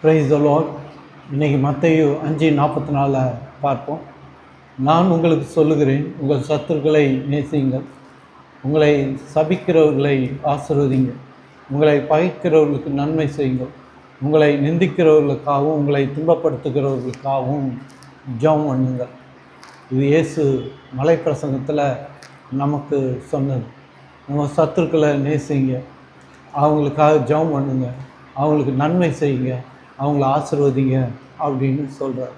Praise the Lord. இன்றைக்கி மத்தேயு 5:44 பார்ப்போம். நான் உங்களுக்கு சொல்லுகிறேன், உங்கள் சத்துருக்களை நேசியுங்கள், உங்களை சபிக்கிறவர்களை ஆசீர்வதிங்க, உங்களை பகைக்கிறவர்களுக்கு நன்மை செய்யுங்கள், உங்களை நிந்திக்கிறவர்களுக்காகவும் உங்களை துன்பப்படுத்துகிறவர்களுக்காகவும் ஜெபம் பண்ணுங்கள். இது இயேசு மலைப்பிரசங்கத்தில் நமக்கு சொன்னது. நம்ம சத்துருக்களை நேசிங்க, அவங்களுக்காக ஜெபம் பண்ணுங்க, அவங்களுக்கு நன்மை செய்யுங்க, அவங்கள ஆசீர்வதிங்க அப்படின்னு சொல்கிறார்.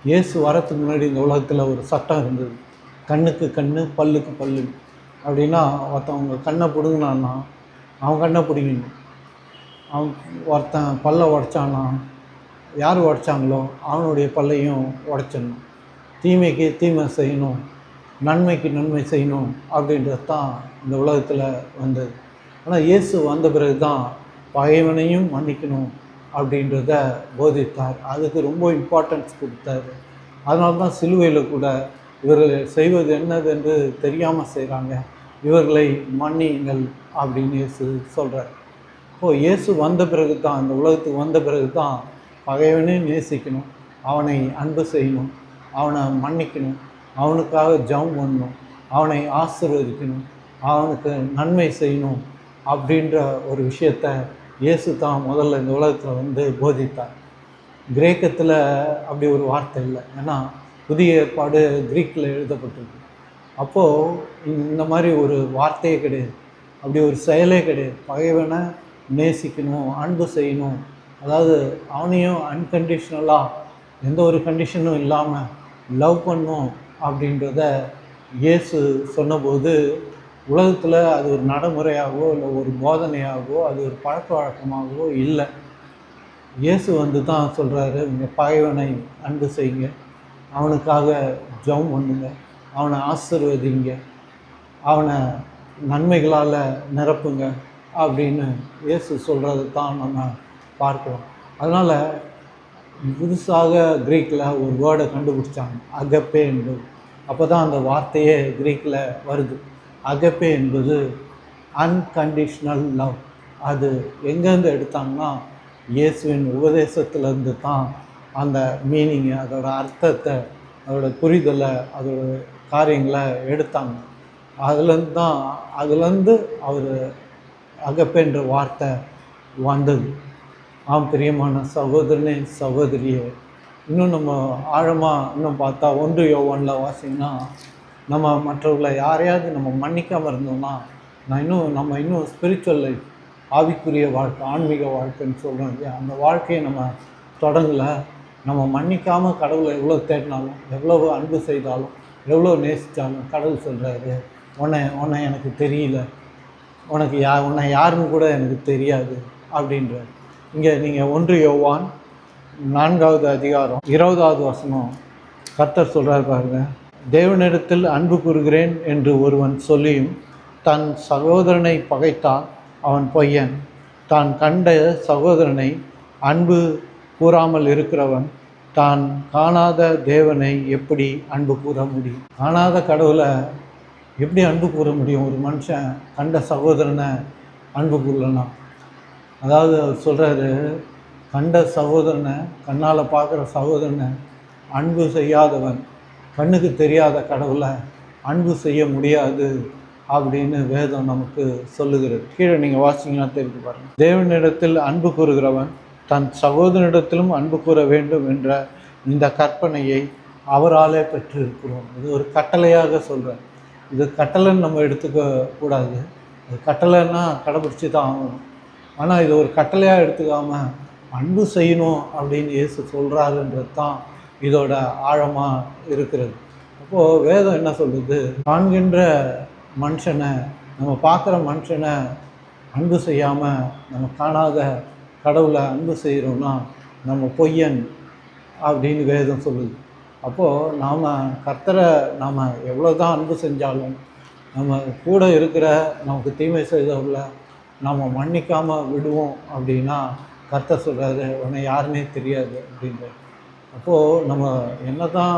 இயேசு வரத்துக்கு முன்னாடி இந்த உலகத்தில் ஒரு சட்டம் இருந்தது, கண்ணுக்கு கண் பல்லுக்கு பல்லு. அப்படின்னா ஒருத்தவங்க கண்ணை பிடுங்கினான்னா அவன் கண்ணை பிடிக்கணும், அவன் ஒருத்தன் பல்லை உடச்சானா யார் உடச்சாங்களோ அவனுடைய பல்லையும் உடச்சிடணும். தீமைக்கு தீமை செய்யணும், நன்மைக்கு நன்மை செய்யணும் அப்படின்றது தான் இந்த உலகத்தில் வந்தது. ஆனால் இயேசு வந்த பிறகு தான் பகைவனையும் மன்னிக்கணும் அப்படின்றத போதித்தார். அதுக்கு ரொம்ப இம்பார்ட்டன்ஸ் கொடுத்தார். அதனால தான் சிலுவையில் கூட இவர்கள் செய்வது என்னது என்று தெரியாமல் செய்கிறாங்க, இவர்களை மன்னியுங்கள் அப்படின்னு இயேசு சொல்கிறார். இப்போது இயேசு வந்த பிறகு தான், இந்த உலகத்துக்கு வந்த பிறகு தான் பகைவனையும் நேசிக்கணும், அவனை அன்பு செய்யணும், அவனை மன்னிக்கணும், அவனுக்காக ஜெபம் பண்ணணும், அவனை ஆசீர்வதிக்கணும், அவனுக்கு நன்மை செய்யணும் அப்படின்ற ஒரு விஷயத்தை இயேசு தான் முதல்ல இந்த உலகத்தில் போதித்தார். கிரேக்கத்தில் அப்படி ஒரு வார்த்தை இல்லை, ஏன்னா புதிய ஏற்பாடு கிரீக்கில் எழுதப்பட்டிருக்கு. அப்போது இந்த மாதிரி ஒரு வார்த்தையே கிடையாது, அப்படி ஒரு செயலே கிடையாது. பகைவனை நேசிக்கணும், அன்பு செய்யணும், அதாவது அவனையும் அன்கண்டிஷ்னலாக எந்த ஒரு கண்டிஷனும் இல்லாமல் லவ் பண்ணும் அப்படின்றத இயேசு சொன்னபோது உலகத்தில் அது ஒரு நடைமுறையாகவோ இல்லை ஒரு போதனையாகவோ அது ஒரு பழக்க வழக்கமாகவோ இல்லை. இயேசு தான் சொல்கிறாரு, உங்கள் பகைவனை அன்பு செய்யுங்க, அவனுக்காக ஜெபம் பண்ணுங்க, அவனை ஆசீர்வதிங்க, அவனை நன்மைகளால் நிரப்புங்க அப்படின்னு இயேசு சொல்கிறது தான் நம்ம பார்க்குறோம். அதனால் புதுசாக க்ரீக்கில் ஒரு வேர்டை கண்டுபிடிச்சாங்க, அகப்பே என்பது. அப்போ தான் அந்த வார்த்தையே க்ரீக்கில் வருது. அகப்பே என்பது அன்கண்டிஷ்னல் லவ். அது எங்கேருந்து எடுத்தாங்கன்னா இயேசுவின் உபதேசத்துலேருந்து தான் அந்த மீனிங்கை, அதோட அர்த்தத்தை, அதோட புரிதலை, அதோட காரியங்களை எடுத்தாங்க. அதுலேருந்து அவர் அகப்பேன்ற வார்த்தை வந்தது. ஆம் பிரியமான சகோதரனே சகோதரியே, இன்னும் நம்ம ஆழமாக இன்னும் பார்த்தா 1 யோவானில் வாசிங்கன்னா, நம்ம மற்றவர்களை யாரையாவது நம்ம மன்னிக்காமல் இருந்தோம்னா நம்ம இன்னும் ஸ்பிரிச்சுவல் லைஃப், ஆவிக்குரிய வாழ்க்கை, ஆன்மீக வாழ்க்கைன்னு சொல்கிறோம் இல்லையா, அந்த வாழ்க்கையை நம்ம தொடங்கலை. நம்ம மன்னிக்காமல் கடவுளை எவ்வளோ தேடினாலும், எவ்வளோ அன்பு செய்தாலும், எவ்வளோ நேசித்தாலும் கடவுள் சொல்கிறாரு, உன்னை எனக்கு தெரியல, உன்னை யாருன்னு கூட எனக்கு தெரியாது அப்படின்றார். இங்கே நீங்கள் 1 யோவான் 4வது அதிகாரம் 20வது வசனம் கர்த்தர் சொல்கிறார் பாருங்க, தேவனிடத்தில் அன்பு கூறுகிறேன் என்று ஒருவன் சொல்லியும் தன் சகோதரனை பகைத்தான் அவன் பொய்யன். தான் கண்ட சகோதரனை அன்பு கூறாமல் இருக்கிறவன் தான் காணாத தேவனை எப்படி அன்பு கூற முடியும்? காணாத கடவுளை எப்படி அன்பு கூற முடியும்? ஒரு மனுஷன் கண்ட சகோதரனை அன்பு கூறலன்னா, அதாவது அவர் சொல்கிறாரு, கண்ட சகோதரனை, கண்ணால் பார்க்குற சகோதரனை அன்பு செய்யாதவன் கண்ணுக்கு தெரியாத கடவுளை அன்பு செய்ய முடியாது அப்படின்னு வேதம் நமக்கு சொல்லுகிறது. கீழே நீங்கள் வாசிங்கன்னா தெரிஞ்சு பாருங்கள். தேவனிடத்தில் அன்பு கூறுகிறவன் தன் சகோதரனிடத்திலும் அன்பு கூற வேண்டும் என்ற இந்த கற்பனையை அவராலே பெற்றிருக்கிறோம். இது ஒரு கட்டளையாக சொல்கிறார். இது கட்டளைன்னு நம்ம எடுத்துக்க கூடாது, இது கட்டளைன்னா கடைபிடிச்சி தான் ஆகணும். ஆனால் இது ஒரு கட்டளையாக எடுத்துக்காமல் அன்பு செய்யணும் அப்படின்னு இயேசு சொல்கிறாருன்றது தான் இதோட ஆழமாக இருக்கிறது. அப்போது வேதம் என்ன சொல்லுது? காண்கின்ற மனுஷனை, நம்ம பார்க்குற மனுஷனை அன்பு செய்யாமல் நம்ம காணாத கடவுளை அன்பு செய்கிறோம்னா நம்ம பொய்யன் அப்படின்னு வேதம் சொல்லுது. அப்போது நாம் கர்த்தரை நாம் எவ்வளோ தான் அன்பு செஞ்சாலும், நம்ம கூட இருக்கிற நமக்கு தீமை செய்தவர்களை நம்ம மன்னிக்காமல் விடுவோம் அப்படின்னா கர்த்தர் சொல்கிறாரு, உன்னை யாருன்னே தெரியாது அப்படின்றது. அப்போது நம்ம என்ன தான்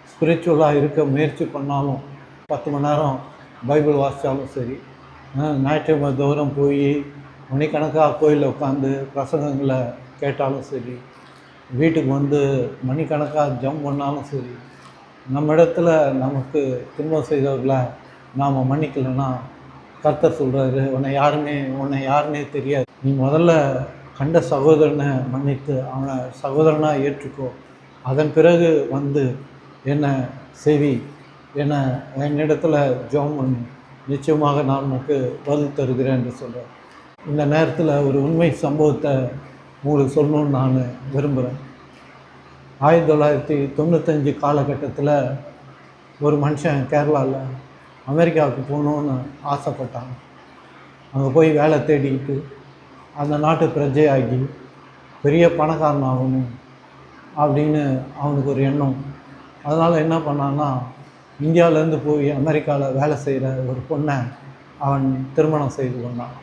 ஸ்பிரிச்சுவலாக இருக்க முயற்சி பண்ணாலும், 10 மணி நேரம் பைபிள் வாசித்தாலும் சரி, ஞாயிற்றுக்கிழமை தூரம் போய் மணிக்கணக்காக கோயிலில் உட்காந்து பிரசங்கங்களை கேட்டாலும் சரி, வீட்டுக்கு வந்து மணிக்கணக்காக ஜெபம் பண்ணாலும் சரி, நம்ம இடத்துல நமக்கு துன்பம் செய்தவர்களை நாம் மன்னிக்கலைன்னா கர்த்தர் சொல்கிறாரு, உன்னை யாருன்னே தெரியாது. நீ முதல்ல கண்ட சகோதரனை மன்னித்து அவனை சகோதரனாக ஏற்றுக்கோ. அதன் பிறகு வந்து என்னை செவி, என்னிடத்துல ஜெபம் பண்ணு, நிச்சயமாக நான் உனக்கு பதில் தருகிறேன் என்று சொல்கிறேன். இந்த நேரத்தில் ஒரு உண்மை சம்பவத்தை உங்களுக்கு சொல்லணும்னு நான் விரும்புகிறேன். 1995 காலகட்டத்தில் ஒரு மனுஷன் கேரளாவில் அமெரிக்காவுக்கு போகணுன்னு ஆசைப்பட்டாங்க. அங்கே போய் வேலை தேடிக்கிட்டு அந்த நாட்டு பிரஜையாகி பெரிய பணக்காரன் ஆகணும் அப்படின்னு அவனுக்கு ஒரு எண்ணம். அதனால் என்ன பண்ணான்னா, இந்தியாவிலேருந்து போய் அமெரிக்காவில் வேலை செய்கிற ஒரு பொண்ணை அவன் திருமணம் செய்து கொண்டான்.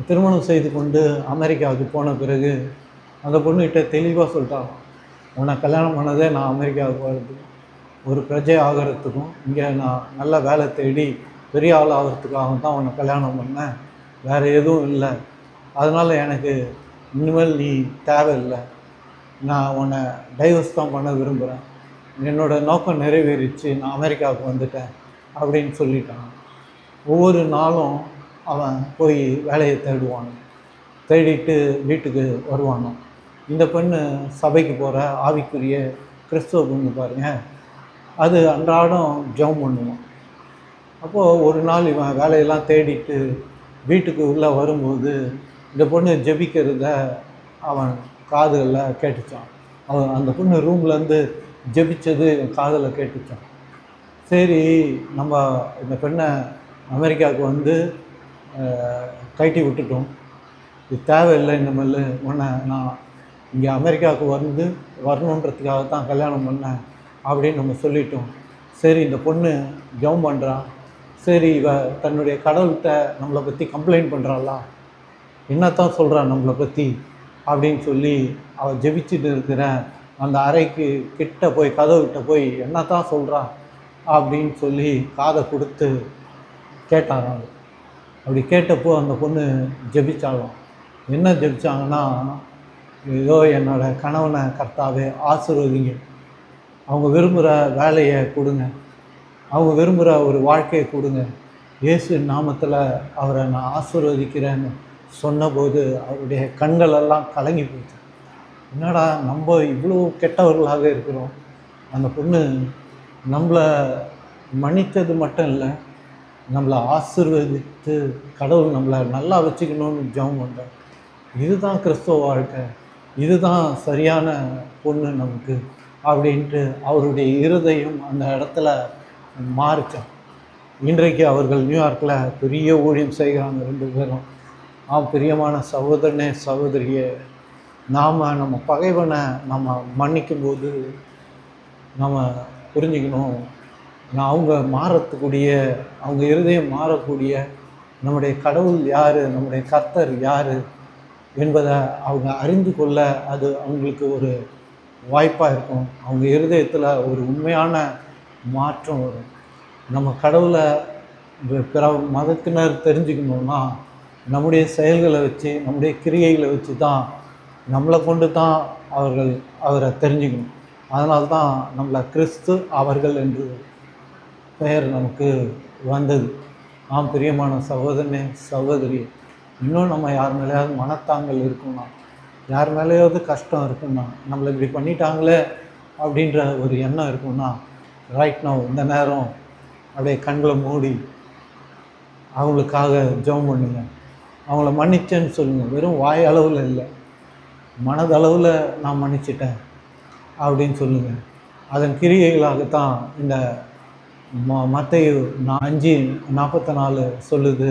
திருமணம் செய்து கொண்டு அமெரிக்காவுக்கு போன பிறகு அந்த பொண்ணுகிட்ட தெளிவாக சொல்லிட்டான், உன்னை கல்யாணம் பண்ணதே நான் அமெரிக்காவுக்கு வர்றது ஒரு பிரஜை ஆகிறதுக்கும் இங்கே நான் நல்ல வேலை தேடி பெரிய ஆள் ஆகிறதுக்காக தான் உன்னை கல்யாணம் பண்ணேன், வேறு எதுவும் இல்லை. அதனால் எனக்கு இனிமேல் நீ தேவையில்லை, நான் உன்னை டைவர்ஸ் தான் பண்ண விரும்புகிறேன், என்னோடய நோக்கம் நிறைவேறிச்சு, நான் அமெரிக்காவுக்கு வந்துட்டேன் அப்படின்னு சொல்லிட்டான். ஒவ்வொரு நாளும் அவன் போய் வேலையை தேடிட்டு வீட்டுக்கு வருவானோ. இந்த பெண்ணு சபைக்கு போகிற ஆவிக்குரிய கிறிஸ்துவ பொண்ணு பாருங்கள், அது அன்றாடம் ஜெபம் பண்ணுவான். அப்போது ஒரு நாள் இவன் வேலையெல்லாம் தேடிட்டு வீட்டுக்கு உள்ளே வரும்போது இந்த பொண்ணு ஜெபிக்கிறத அவன் காதுகளில் கேட்டுச்சான். அந்த பொண்ணு ரூம்லேருந்து ஜெபிச்சது காதில் கேட்டுச்சான். சரி, நம்ம இந்த பெண்ணை அமெரிக்காவுக்கு வந்து கைட்டி விட்டுட்டோம், இது தேவையில்லை, இனிமேல் உன்னை நான் இங்கே அமெரிக்காவுக்கு வரணுன்றதுக்காக தான் கல்யாணம் பண்ணேன் அப்படின்னு நம்ம சொல்லிட்டோம். சரி, இந்த பொண்ணு ஜெபம் பண்ணுறான், சரி இவ தன்னுடைய கடவுள்கிட்ட நம்மளை பற்றி கம்ப்ளைண்ட் பண்ணுறாளா, என்னத்தான் சொல்கிறான் நம்மளை பற்றி அப்படின்னு சொல்லி அவள் ஜெபிச்சுட்டு இருக்கிற அந்த அறைக்கு கிட்ட போய் கதவுகிட்ட போய் என்னத்தான் சொல்கிறான் அப்படின்னு சொல்லி காதை கொடுத்து கேட்டாராம். அப்படி கேட்டப்போ அந்த பொண்ணு ஜெபிச்சாலும். என்ன ஜெபிச்சாங்கன்னா, ஏதோ என்னோடய கணவனை கர்த்தாவே ஆசீர்வதிங்க, அவங்க விரும்புகிற வேலையை கொடுங்க, அவங்க விரும்புகிற ஒரு வாழ்க்கையை கொடுங்க, இயேசு நாமத்தில் அவரை நான் ஆசீர்வதிக்கிறேன்னு சொன்னபோது அவருடைய கண்களெல்லாம் கலங்கி போச்சு. என்னடா நம்ம இவ்வளோ கெட்டவர்களாக இருக்கிறோம், அந்த பொண்ணு நம்மளை மன்னித்தது மட்டும் இல்லை, நம்மளை ஆசீர்வதித்து கடவுள் நம்மளை நல்லா வச்சுக்கணும்னு ஜெபம் பண்ணுறார். இதுதான் கிறிஸ்தவ வாழ்க்கை, இதுதான் சரியான பொண்ணு நமக்கு அப்படின்ட்டு அவருடைய இருதயம் அந்த இடத்துல மாறிச்சான். இன்றைக்கு அவர்கள் நியூயார்க்கில் பெரிய ஊழியம் செய்கிறாங்க 2 பேரும். பிரியமான சகோதரனே சகோதரியே, நம்ம பகைவனை நம்ம மன்னிக்கும்போது நம்ம புரிஞ்சுக்கணும், அவங்க மாறக்கூடிய, அவங்க இருதயம் மாறக்கூடிய நம்முடைய கடவுள் யார், நம்முடைய கர்த்தர் யார் என்பதை அவங்க அறிந்து கொள்ள அது அவங்களுக்கு ஒரு வாய்ப்பாக இருக்கும். அவங்க இருதயத்தில் ஒரு உண்மையான மாற்றம் வரும். நம்ம கடவுளை பிற மதத்தினர் தெரிஞ்சுக்கணுன்னா நம்முடைய செயல்களை வச்சு, நம்முடைய கிரியைகளை வச்சு தான், நம்மளை கொண்டு தான் அவரை தெரிஞ்சுக்கணும். அதனால்தான் நம்மளை கிறிஸ்து அவர்கள் என்று பெயர் நமக்கு வந்தது. பிரியமான சகோதரனே சகோதரி, இன்னும் நம்ம யார் மேலேயாவது மனத்தாங்கல் இருக்குன்னா, யார் மேலேயாவது கஷ்டம் இருக்குன்னா, நம்மளை இப்படி பண்ணிட்டாங்களே அப்படின்ற ஒரு எண்ணம் இருக்குன்னா, ரைட் நவ் இந்த நேரம் அப்படியே கண்களை மூடி அவங்களுக்காக ஜெபம் பண்ணுங்க, அவங்கள மன்னிச்சேன்னு சொல்லுங்கள். வெறும் வாய் அளவில் இல்லை, மனதளவில் நான் மன்னிச்சிட்டேன் அப்படின்னு சொல்லுங்கள். அதன் கிரியைகளாகத்தான் இந்த மத்தேயு 5:44 சொல்லுது,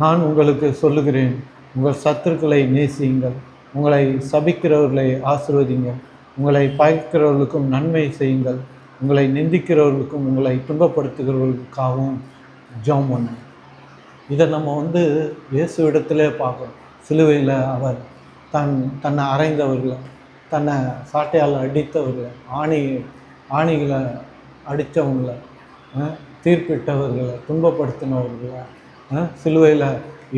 நான் உங்களுக்கு சொல்லுகிறேன், உங்கள் சத்துருக்களை நேசியுங்கள், உங்களை சபிக்கிறவர்களை ஆசீர்வதிங்கள், உங்களை பகைக்கிறவர்களுக்கும் நன்மை செய்யுங்கள், உங்களை நிந்திக்கிறவர்களுக்கும் உங்களை துன்பப்படுத்துகிறவர்களுக்காகவும் ஜெபம் பண்ணுங்க. இதை நம்ம இயேசுவிடத்திலே பார்க்குறோம். சிலுவையில் அவர் தன்னை அறைந்தவர்களை, தன்னை சாட்டையால் அடித்தவர்களை, ஆணிகளை அடித்தவங்களை, தீர்ப்பிட்டவர்களை, துன்பப்படுத்தினவர்களை, சிலுவையில்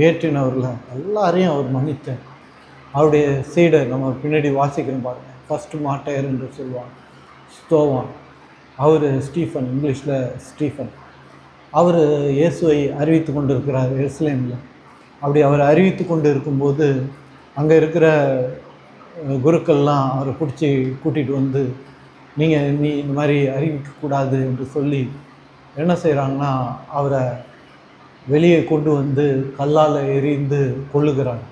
ஏற்றினவர்களை எல்லாரையும் அவர் மன்னித்தார். அவருடைய சீடர் நம்ம பின்னாடி வாசிக்கிறோம் பாருங்கள். ஃபர்ஸ்ட் மார்டையர் என்று சொல்லுவாங்க, ஸ்தோவான். அவர் ஸ்டீஃபன், இங்கிலீஷில் ஸ்டீஃபன். அவர் இயேசுவை அறிவித்து கொண்டு இருக்கிறார் எருசலேமில். அப்படி அவர் அறிவித்து கொண்டு இருக்கும்போது அங்கே இருக்கிற குருக்கள்லாம் அவரை பிடிச்சி கூட்டிகிட்டு வந்து, நீ இந்த மாதிரி அறிவிக்கக்கூடாது என்று சொல்லி என்ன செய்கிறாங்கன்னா, அவரை வெளியே கொண்டு வந்து கல்லால் எறிந்து கொல்லுகிறாங்க,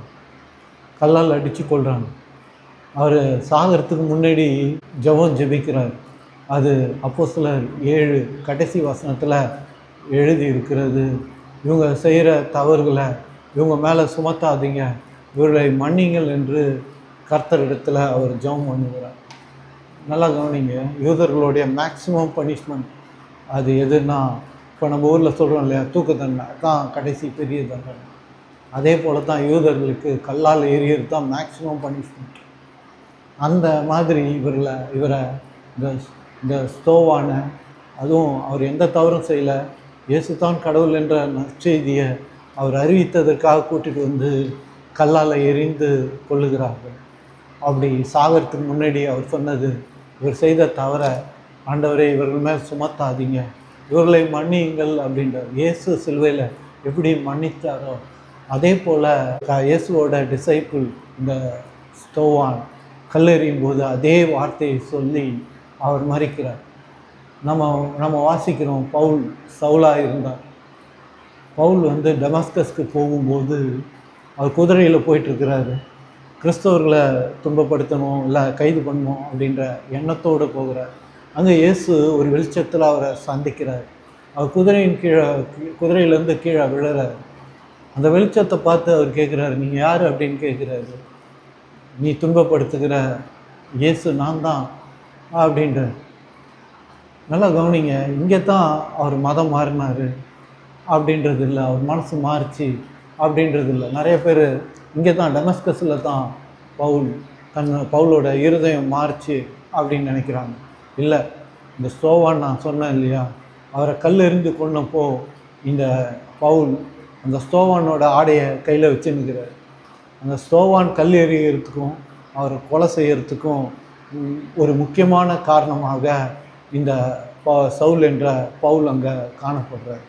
கல்லால் அடித்து கொள்கிறாங்க. அவர் சாகிறதுக்கு முன்னாடி ஜெபிக்கிறார். அது அப்போஸ்தலர் 7 கடைசி வசனத்தில் எழுதி இருக்கிறது. இவங்க செய்கிற தவறுகளை இவங்க மேலே சுமத்தாதீங்க, இவர்களை மன்னிங்கள் என்று கர்த்தரிடத்தில் அவர் ஜெபம் பண்ணுகிறார். நல்லா கவனிங்க, யூதர்களுடைய மேக்சிமம் பனிஷ்மெண்ட் அது எதுன்னா, இப்போ நம்ம ஊரில் சொல்கிறோம் இல்லையா, தூக்கு தண்டனை தான் கடைசி பெரிய தண்டனை. அதே போல் தான் யூதர்களுக்கு கல்லால் எறியறது தான் மேக்சிமம் பனிஷ்மெண்ட். அந்த மாதிரி இவரை இந்த ஸ்தோவானை, அதுவும் அவர் எந்த தவறும் செய்யலை, இயேசு தான் கடவுள் என்ற நற்செய்தியை அவர் அறிவித்ததற்காக கூட்டிகிட்டு வந்து கல்லால் எறிந்து கொள்ளுகிறார்கள். அப்படி சாகிறதுக்கு முன்னாடி அவர் சொன்னது, இவர் செய்த தவறை ஆண்டவரே இவர்கள் மேல் சுமத்தாதீங்க, இவர்களை மன்னியுங்கள் அப்படின்றார். இயேசு சிலுவையில் எப்படி மன்னித்தாரோ அதே போல் இயேசுவோட டிசைபிள் இந்த ஸ்தோவான் கல்லெறியும் போது அதே வார்த்தையை சொல்லி அவர் மறிக்கிறார். நம்ம வாசிக்கிறோம், பவுல் சவுலாக இருந்தார். பவுல் டெமஸ்கஸ்க்கு போகும்போது அவர் குதிரையில் போயிட்டுருக்கிறாரு. கிறிஸ்தவர்களை துன்பப்படுத்தணும், இல்லை கைது பண்ணணும் அப்படின்ற எண்ணத்தோடு போகிறார். அங்கே இயேசு ஒரு வெளிச்சத்தில் அவரை சந்திக்கிறார். அவர் குதிரையிலேருந்து கீழே விழுறார். அந்த வெளிச்சத்தை பார்த்து அவர் கேட்குறாரு, நீங்கள் யார் அப்படின்னு கேட்குறாரு. நீ துன்பப்படுத்துகிற இயேசு நான் தான் அப்படின்ற. நல்லா கவனிங்க, இங்கே தான் அவர் மதம் மாறினார் அப்படின்றது இல்லை, அவர் மனசு மாறிச்சு அப்படின்றது இல்லை. நிறைய பேர் இங்கே தான் டெமஸ்கஸில் தான் பவுலோட இருதயம் மாறிச்சு அப்படின்னு நினைக்கிறாங்க. இல்லை, இந்த ஸ்தோவான் நான் சொன்னேன் இல்லையா, அவரை கல் எறிந்து கொன்னப்போ இந்த பவுல் அந்த ஸ்தோவானோட ஆடையை கையில் வச்சுன்னுக்கிறார். அந்த ஸ்தோவான் கல் எறிகிறதுக்கும் அவரை கொலை செய்கிறதுக்கும் ஒரு முக்கியமான காரணமாக இந்த சவுல் என்ற பவுல் அங்கே காணப்படுறார்.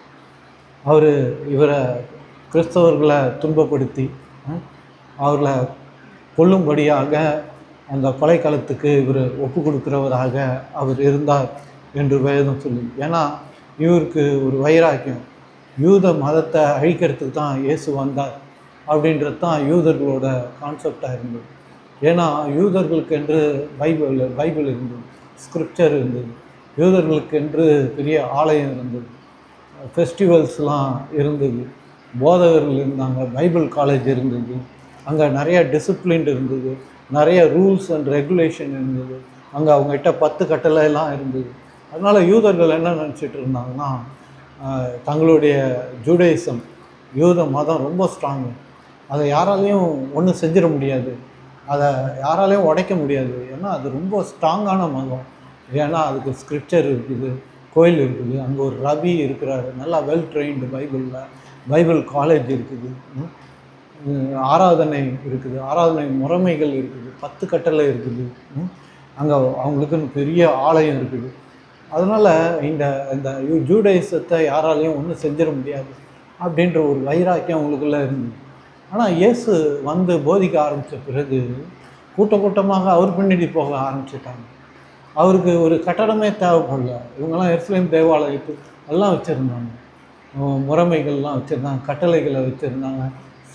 இவரை கிறிஸ்தவர்களை துன்பப்படுத்தி அவர்களை கொல்லும்படியாக அந்த கொலைக்காலத்துக்கு இவர் ஒப்பு கொடுக்குறவராக அவர் இருந்தார் என்று வேதம் சொல்லி. ஏன்னா இவருக்கு ஒரு வைராக்கியம், யூத மதத்தை அழிக்கிறதுக்கு தான் இயேசு வந்தார் அப்படின்றது தான் யூதர்களோட கான்செப்டாக இருந்தது. ஏன்னா யூதர்களுக்கென்று பைபிள் இருந்தது, ஸ்கிரிப்சர் இருந்தது, யூதர்களுக்கென்று பெரிய ஆலயம் இருந்தது, ஃபெஸ்டிவல்ஸ்லாம் இருந்தது, போதகர்கள் இருந்தாங்க, பைபிள் காலேஜ் இருந்தது, அங்கே நிறைய டிசிப்ளின் இருந்தது, நிறைய ரூல்ஸ் அண்ட் ரெகுலேஷன் இருந்தது, அங்கே அவங்ககிட்ட 10 கட்டளைலாம் இருந்தது. அதனால் யூதர்கள் என்ன நினச்சிட்டு இருந்தாங்கன்னா, தங்களுடைய ஜூடைசம் யூத மதம் ரொம்ப ஸ்ட்ராங்கு, அதை யாராலையும் ஒன்றும் செஞ்சிட முடியாது, அதை யாராலையும் உடைக்க முடியாது. ஏன்னா அது ரொம்ப ஸ்ட்ராங்கான மதம். ஏன்னா அதுக்கு ஸ்கிரிப்சர் இருக்குது, கோயில் இருக்குது, அங்கே ஒரு ரபி இருக்கிறாரு, நல்லா வெல் ட்ரெயின்டு, பைபிள் காலேஜ் இருக்குது, ஆராதனை இருக்குது, ஆராதனை முறைமைகள் இருக்குது, 10 கட்டளை இருக்குது, அங்கே அவங்களுக்குன்னு பெரிய ஆலயம் இருக்குது. அதனால் இந்த ஜூடைசத்தை யாராலையும் ஒன்றும் செஞ்சிட முடியாது அப்படின்ற ஒரு வைராக்கியம் அவங்களுக்குள்ளே இருந்தது. ஆனால் இயேசு போதிக்க ஆரம்பித்த பிறகு கூட்டமாக அவர் பின்னாடி போக ஆரம்பிச்சிட்டாங்க. அவருக்கு ஒரு கட்டடமே தேவைப்படல. இவங்கெல்லாம் எருசலேம் தேவாலயத்து எல்லாம் வச்சுருந்தாங்க, முறைமைகள்லாம் வச்சுருந்தாங்க, கட்டளைகளை வச்சுருந்தாங்க,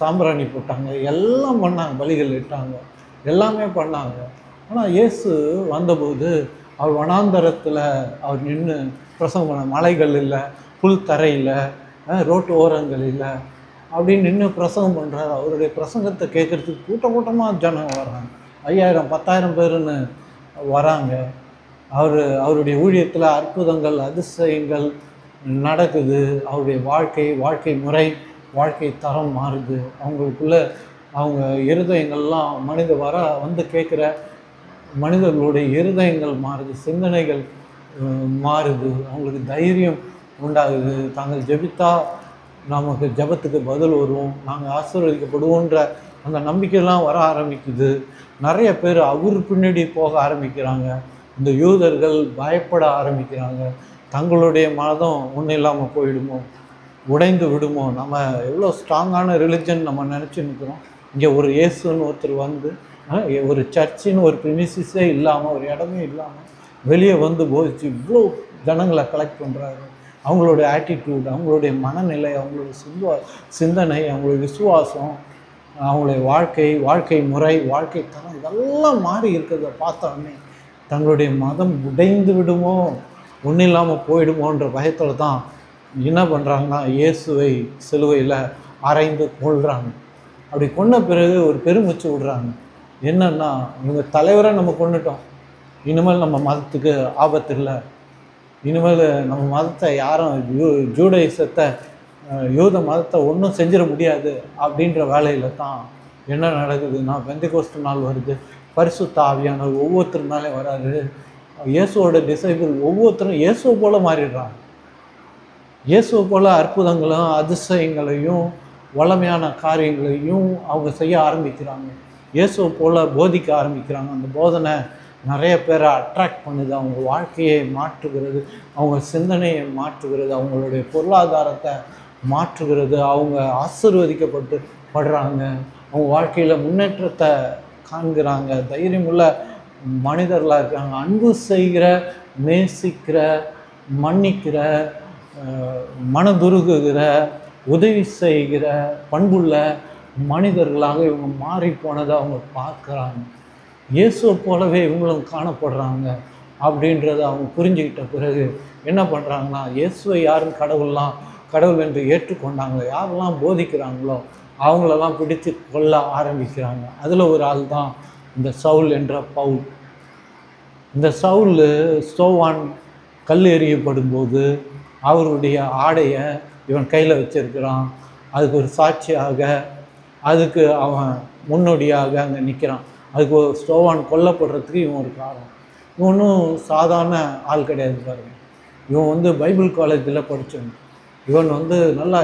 சாம்பிராணி போட்டாங்க, எல்லாம் பண்ணாங்க, பலிகள் இட்டாங்க, எல்லாமே பண்ணாங்க. ஆனால் இயேசு வந்தபோது அவர் வனாந்தரத்தில் அவர் நின்று பிரசங்கம் பண்ண, மலைகள் இல்லை, புல் தரையில், ரோட்டு ஓரங்கள் இல்லை, அப்படின்னு நின்று பிரசங்கம் பண்ணுறாரு. அவருடைய பிரசங்கத்தை கேட்குறதுக்கு கூட்டமாக ஜனம் வர்றாங்க, 5000 10,000 பேருன்னு வராங்க. அவருடைய ஊழியத்தில் அற்புதங்கள் அதிசயங்கள் நடக்குது. அவருடைய வாழ்க்கை முறை, வாழ்க்கை தரம் மாறுது. அவங்களுக்குள்ள அவங்க இருதயங்கள்லாம் கேட்குற மனிதர்களுடைய இருதயங்கள் மாறுது, சிந்தனைகள் மாறுது, அவங்களுக்கு தைரியம் உண்டாகுது. தாங்கள் ஜெபித்தா நமக்கு ஜெபத்துக்கு பதில் வரும், நாங்கள் ஆசீர்வதிக்கப்படுவோன்ற அந்த நம்பிக்கையெல்லாம் வர ஆரம்பிக்குது. நிறைய பேர் அவர் பின்னாடி போக ஆரம்பிக்கிறாங்க. இந்த யூதர்கள் பயப்பட ஆரம்பிக்கிறாங்க. தங்களுடைய மதம் ஒன்றும் இல்லாமல் போயிடுமோ, உடைந்து விடுமோ, நம்ம எவ்வளோ ஸ்ட்ராங்கான ரிலிஜன் நம்ம நினச்சின்னுக்கிறோம். இங்கே ஒரு இயேசுன்னு ஒருத்தர் வந்து ஒரு சர்ச்சின்னு ஒரு ப்ரிமிசிஸே இல்லாமல், ஒரு இடமே இல்லாமல் வெளியே வந்து போதிச்சு இவ்வளோ ஜனங்களை கலெக்ட் பண்ணுறாரு. அவங்களுடைய ஆட்டிடியூட், அவங்களுடைய மனநிலை, அவங்களுடைய சிந்தனை, அவங்களுடைய விசுவாசம், அவங்களுடைய வாழ்க்கை முறை, வாழ்க்கை தரம் இதெல்லாம் மாறி இருக்கிறத பார்த்தோன்னே தங்களுடைய மதம் உடைந்து விடுமோ, ஒன்றும் இல்லாமல் போயிடுமோன்ற பயத்தில் தான் என்ன பண்ணுறாங்கன்னா இயேசுவை சிலுவையில் அறைந்து கொள்கிறாங்க. அப்படி கொன்ன பிறகு ஒரு பெருமூச்சு விடுறாங்க. என்னன்னா, இவங்க தலைவரை நம்ம கொண்டுட்டோம், இனிமேல் நம்ம மதத்துக்கு ஆபத்து இல்லை, இனிமேல் நம்ம மதத்தை யாரும் ஜூடைசத்தை யூத மதத்தை ஒன்றும் செஞ்சிட முடியாது அப்படின்ற வேலையில் தான் என்ன நடக்குதுன்னா, பெந்தெகோஸ்து நாள் வருது. பரிசுத்த ஆவியானவர் ஒவ்வொருத்தர் மேலே வராரு. இயேசுவோட டிசைபிள் ஒவ்வொருத்தரும் இயேசுவை போல மாறிடுறாங்க. இயேசுவை போல அற்புதங்களும் அதிசயங்களையும் வல்லமையான காரியங்களையும் அவங்க செய்ய ஆரம்பிக்கிறாங்க. இயேசுவை போல போதிக்க ஆரம்பிக்கிறாங்க. அந்த போதனை நிறைய பேரை அட்ராக்ட் பண்ணுது. அவங்க வாழ்க்கையை மாற்றுகிறது, அவங்க சிந்தனையை மாற்றுகிறது, அவங்களுடைய பொருளாதாரத்தை மாற்றுகிறது. அவங்க ஆசீர்வதிக்கப்படுறாங்க, அவங்க வாழ்க்கையில் முன்னேற்றத்தை காண்கிறாங்க, தைரியமுள்ள மனிதர்களாக இருக்காங்க. அன்பு செய்கிற, நேசிக்கிற, மன்னிக்கிற, மனதுருகுகிற, உதவி செய்கிற பண்புள்ள மனிதர்களாக இவங்க மாறி போனதை அவங்க பார்க்குறாங்க. இயேசுவை போலவே இவங்களும் காணப்படுறாங்க அப்படின்றத அவங்க புரிஞ்சுக்கிட்ட பிறகு என்ன பண்ணுறாங்கன்னா, இயேசுவை யாரும் கடவுள் என்று ஏற்றுக்கொண்டாங்களோ, யாரெல்லாம் போதிக்கிறாங்களோ அவங்களெல்லாம் பிடித்து கொள்ள ஆரம்பிக்கிறாங்க. அதில் ஒரு ஆள் தான் இந்த சவுல் என்ற பவுல். இந்த சவுல் ஸ்தோவான் கல் எறியப்படும்போது அவருடைய ஆடையை இவன் கையில் வச்சிருக்கிறான். அதுக்கு ஒரு சாட்சியாக, அதுக்கு அவன் முன்னோடியாக அங்கே நிற்கிறான். அதுக்கு ஒரு ஸ்தோவான் கொல்லப்படுறதுக்கு இவன் ஒரு காரணம். இவன் ஒன்றும் சாதாரண ஆள் கிடையாது பாருங்க. இவன் வந்து பைபிள் காலேஜில் படித்தவன். இவன் வந்து நல்லா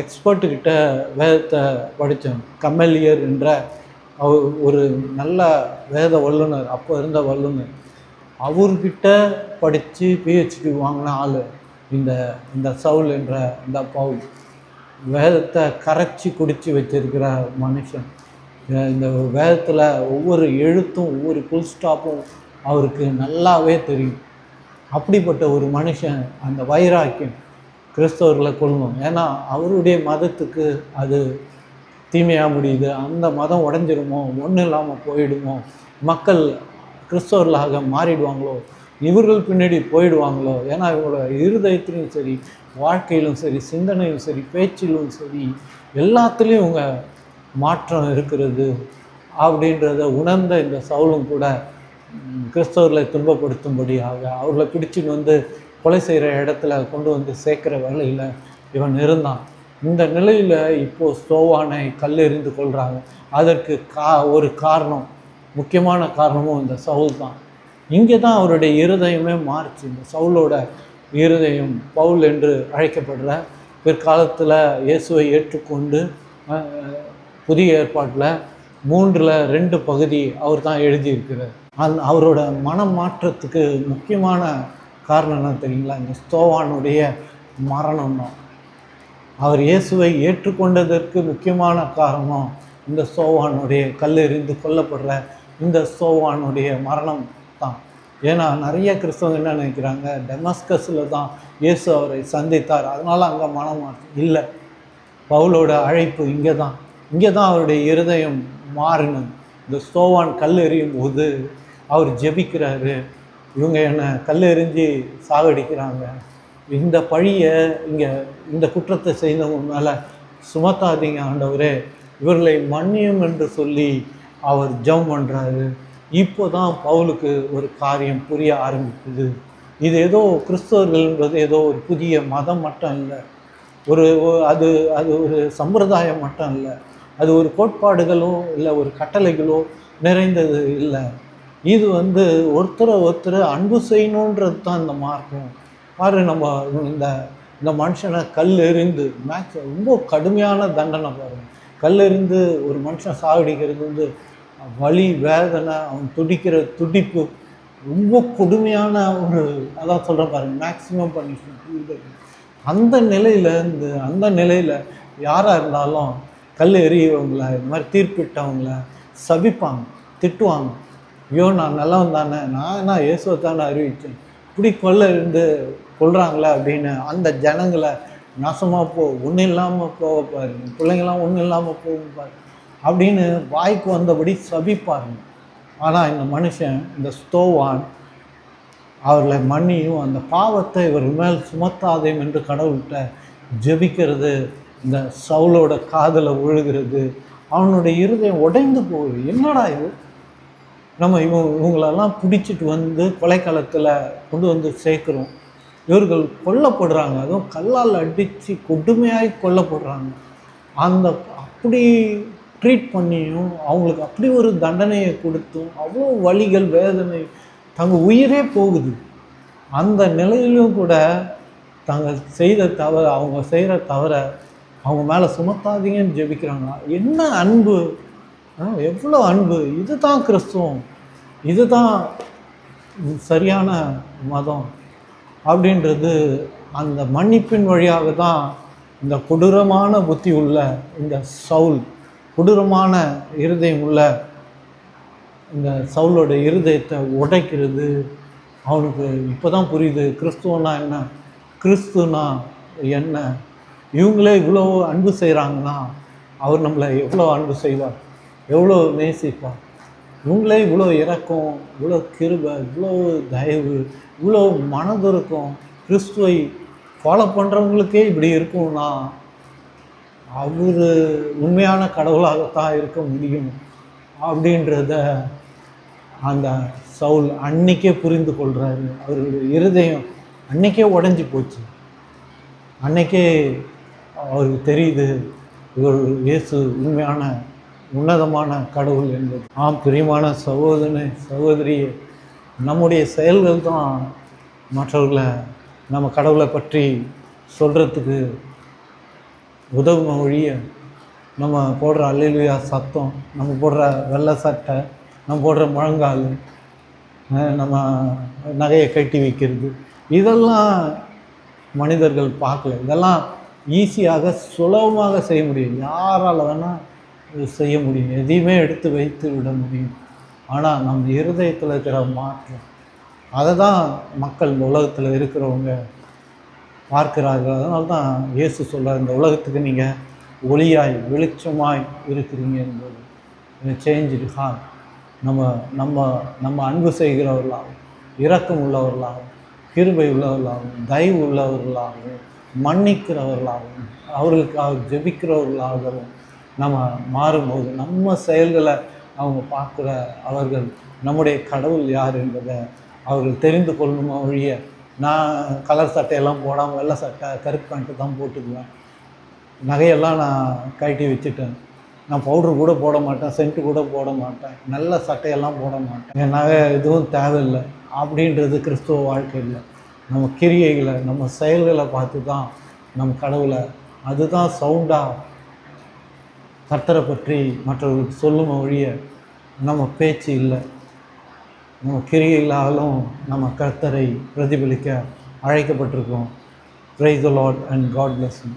எக்ஸ்பர்ட்டுக்கிட்ட வேதத்தை படித்தவன். கமலியர் என்ற ஒரு நல்ல வேத வல்லுனர், அப்போ இருந்த வல்லுனர். அவர்கிட்ட படித்து பிஹெச்டி வாங்கின ஆள் இந்த சவுல் என்ற இந்த பவுல். வேதத்தை கரைச்சி குடித்து வச்சிருக்கிற மனுஷன். இந்த வேதத்தில் ஒவ்வொரு எழுத்தும் ஒவ்வொரு புல் ஸ்டாப்பும் அவருக்கு நல்லாவே தெரியும். அப்படிப்பட்ட ஒரு மனுஷன் அந்த வைராக்கியம் கிறிஸ்தவர்களை கொள்ளணும். ஏன்னா அவருடைய மதத்துக்கு அது தீமையாக முடியுது, அந்த மதம் உடஞ்சிருமோ, ஒன்றும் இல்லாமல் போயிடுமோ, மக்கள் கிறிஸ்தவர்களாக மாறிடுவாங்களோ, இவர்கள் பின்னாடி போயிடுவாங்களோ. ஏன்னா இவங்களோட இருதயத்திலும் சரி, வாழ்க்கையிலும் சரி, சிந்தனையும் சரி, பேச்சிலும் சரி, எல்லாத்துலேயும் இவங்க மாற்றம் இருக்கிறது அப்படின்றத உணர்ந்த இந்த சவுலும் கூட கிறிஸ்தவர்களை துன்பப்படுத்தும்படியாக அவர்களை பிடிச்சின்னு வந்து கொலை செய்கிற இடத்துல கொண்டு வந்து சேர்க்குற வேலையில் இவன் இருந்தான். இந்த நிலையில் இப்போது ஸ்தோவானை கல்லெறிந்து கொள்கிறாங்க. அதற்கு ஒரு காரணம், முக்கியமான காரணமும் இந்த சவுல் தான். இங்கே தான் அவருடைய இருதயமே மாறிச்சு. இந்த சவுலோட இருதயம் பவுல் என்று அழைக்கப்படுற, பிற்காலத்தில் இயேசுவை ஏற்றுக்கொண்டு புதிய ஏற்பாட்டில் 3/2 பகுதி அவர் தான் எழுதியிருக்கிறார். அவரோட மனம் மாற்றத்துக்கு முக்கியமான காரணம் என்ன தெரியுங்களா? இந்த ஸ்தோவானுடைய மரணம் தான். அவர் இயேசுவை ஏற்றுக்கொண்டதற்கு முக்கியமான காரணம் இந்த ஸ்தோவானுடைய கல்லெறிந்து கொல்லப்படுற இந்த ஸ்தோவானுடைய மரணம் தான். ஏன்னா நிறைய கிறிஸ்தவங்க என்ன நினைக்கிறாங்க, டெமஸ்கஸில் தான் இயேசு அவரை சந்தித்தார், அதனால் அங்கே மனம் இல்லை. பவுலோட அழைப்பு இங்கே தான் அவருடைய இருதயம் மாறினது. இந்த ஸ்தோவான் கல் எறியும் போது அவர் ஜெபிக்கிறாரு, இவங்க என்னை கல் எறிஞ்சி சாகடிக்கிறாங்க, இந்த பழியை இங்கே இந்த குற்றத்தை செய்தவங்க மேலே சுமத்தாதீங்க ஆண்டவரே, இவர்களை மன்னியும் என்று சொல்லி அவர் ஜெபம் பண்ணுறாரு. இப்போ தான் பவுலுக்கு ஒரு காரியம் புரிய ஆரம்பிக்குது. இது ஏதோ கிறிஸ்தவர்கள் என்பது ஏதோ ஒரு புதிய மதம் மட்டும் இல்லை, அது ஒரு சம்பிரதாயம் மட்டும் இல்லை, அது ஒரு கோட்பாடுகளோ இல்லை ஒரு கட்டளைகளோ நிறைந்தது இல்லை. இது வந்து ஒருத்தரை அன்பு செய்யணுன்றது தான் இந்த மார்க்கம். பாரு, நம்ம இந்த இந்த மனுஷனை கல் எறிந்து ரொம்ப கடுமையான தண்டனை பாருங்கள். கல் எறிந்து ஒரு மனுஷன் சாவடிக்கிறது வந்து வலி, வேதனை, அவன் துடிக்கிற துடிப்பு ரொம்ப கொடுமையான ஒரு, அதான் சொல்கிறேன் பாருங்கள், மேக்ஸிமம் பனிஷ்மெண்ட். அந்த நிலையில் யாராக இருந்தாலும் கல் எறியவங்கள, இந்த மாதிரி தீர்ப்பிட்டவங்கள சபிப்பாங்க, திட்டுவாங்க. ஐயோ நான் நல்லவன் தானே, நான் இயேசுவை தானே அறிவித்தேன், இப்படி இருந்து கொள்கிறாங்களே அப்படின்னு அந்த ஜனங்களை நாசமாக ஒன்றும் இல்லாமல் போகப்பாரு, பிள்ளைங்களாம் ஒன்றும் இல்லாமல் போகப்பாரு அப்படின்னு வாய்க்கு வந்தபடி சபிப்பாருங்க. ஆனால் இந்த மனுஷன், இந்த ஸ்தோவான், அவர்களை மன்னியும் அந்த பாவத்தை இவர் மேல் சுமத்தாதேம் என்று கடவுள்கிட்ட ஜெபிக்கிறது, இந்த சவுலோட காதில் விழுகிறது. அவனுடைய இருதயம் உடைந்து போகுது. என்னடா இது, நம்ம இவங்களெல்லாம் பிடிச்சிட்டு வந்து கொலைக்களத்தில் கொண்டு வந்து சேர்க்குறோம், இவர்கள் கொல்லப்படுறாங்க, அதுவும் கல்லால் அடித்து கொடுமையாகி கொல்லப்படுறாங்க. அந்த அப்படி ட்ரீட் பண்ணியும் அவங்களுக்கு அப்படி ஒரு தண்டனையை கொடுத்தும் அவ்வளோ வலிகள், வேதனை, தங்கள் உயிரே போகுது. அந்த நிலையிலும் கூட தாங்கள் அவங்க செய்கிற தவிர அவங்க மேலே சுமத்தாதீங்கன்னு ஜெபிக்கிறாங்க. என்ன அன்பு, எவ்வளோ அன்பு! இதுதான் கிறிஸ்துவம், இதுதான் சரியான மதம் அப்படின்றது. அந்த மன்னிப்பின் வழியாக தான் இந்த கொடூரமான புத்தி உள்ள இந்த சவுல், கொடூரமான இருதயம் உள்ள இந்த சவுலோட இருதயத்தை உடைக்கிறது. அவனுக்கு இப்போ தான் புரியுது கிறிஸ்துவனா என்ன, கிறிஸ்துனா என்ன. இவங்களே இவ்வளோ அன்பு செய்கிறாங்கன்னா அவர் நம்மளை எவ்வளோ அன்பு செய்வார், எவ்வளோ நேசிப்பார். இவங்களே இவ்வளோ இரக்கம், இவ்வளோ கிருபை, இவ்வளோ தயவு, இவ்வளோ மனதுருக்கம் கிறிஸ்துவை ஃபாலோ பண்ணுறவங்களுக்கே இப்படி இருக்கும்னா அவர் உண்மையான கடவுளாகத்தான் இருக்க முடியும் அப்படின்றத அந்த சவுல் அன்னைக்கே புரிந்து கொள்கிறாரு. அவருடைய இருதயம் அன்னைக்கே உடஞ்சி போச்சு. அன்னைக்கே அவருக்கு தெரியுது இவர் இயேசு உண்மையான உன்னதமான கடவுள் என்பது. பிரியமான சகோதரனே, சகோதரியே, நம்முடைய செயல்கள் தான் மற்றவர்களை நம்ம கடவுளை பற்றி சொல்கிறதுக்கு உதவும் ஒழிய, நம்ம போடுற அல்லேலூயா சத்தம், நம்ம போடுற வெள்ளை சட்டை, நம்ம போடுற முழங்கால், நம்ம நகையை கட்டி வைக்கிறது, இதெல்லாம் மனிதர்கள் பார்க்கல. இதெல்லாம் ஈஸியாக சுலபமாக செய்ய முடியும், யாரால் வேணால் செய்ய முடியும், எதையுமே எடுத்து வைத்து விட முடியும். ஆனால் நம்ம இருதயத்தில் இருக்கிற மாற்றம், அதை தான் மக்கள் இந்த உலகத்தில் இருக்கிறவங்க பார்க்கிறார்கள். அதனால தான் இயேசு சொல்கிறார், இந்த உலகத்துக்கு நீங்கள் ஒளியாய் வெளிச்சமாய் இருக்கிறீங்க என்பது. Change heart. நம்ம நம்ம நம்ம அன்பு செய்கிறவர்களாகவும், இரக்கம் உள்ளவர்களாகவும், கிருபை உள்ளவர்களாகவும், தயவு உள்ளவர்களாகவும், மன்னிக்கிறவர்களாகவும், அவர்களுக்காக ஜெபிக்கிறவர்களாகவும் நம்ம மாறும்போது நம்ம செயல்களை அவங்க பார்க்குற அவர்கள் நம்முடைய கடவுள் யார் என்பதை அவர்கள் தெரிந்து கொள்ளணுமா ஒழிய, நான் கலர் சட்டையெல்லாம் போடாமல் வெள்ளை சட்டை, கருப்பு பேண்ட்டு தான் போட்டுக்குவேன், நகையெல்லாம் நான் கழட்டி வச்சுட்டேன், நான் பவுட்ரு கூட போட மாட்டேன், சென்ட்டு கூட போட மாட்டேன், நல்ல சட்டையெல்லாம் போட மாட்டேன், என் நகை எதுவும் தேவையில்லை அப்படின்றது கிறிஸ்துவ வாழ்க்கை இல்லை. நம்ம கிரியைகளை, நம்ம செயல்களை பார்த்து தான் நம்ம கடவுளை, அதுதான் சவுண்டாக கர்த்தரை பற்றி மற்றவர்களுக்கு சொல்லும் ஒழிய நம்ம பேச்சு இல்லை. நம்ம கிரியைகளாலும் நம்ம கர்த்தரை பிரதிபலிக்க அழைக்கப்பட்டிருக்கோம். Praise the Lord and God bless you.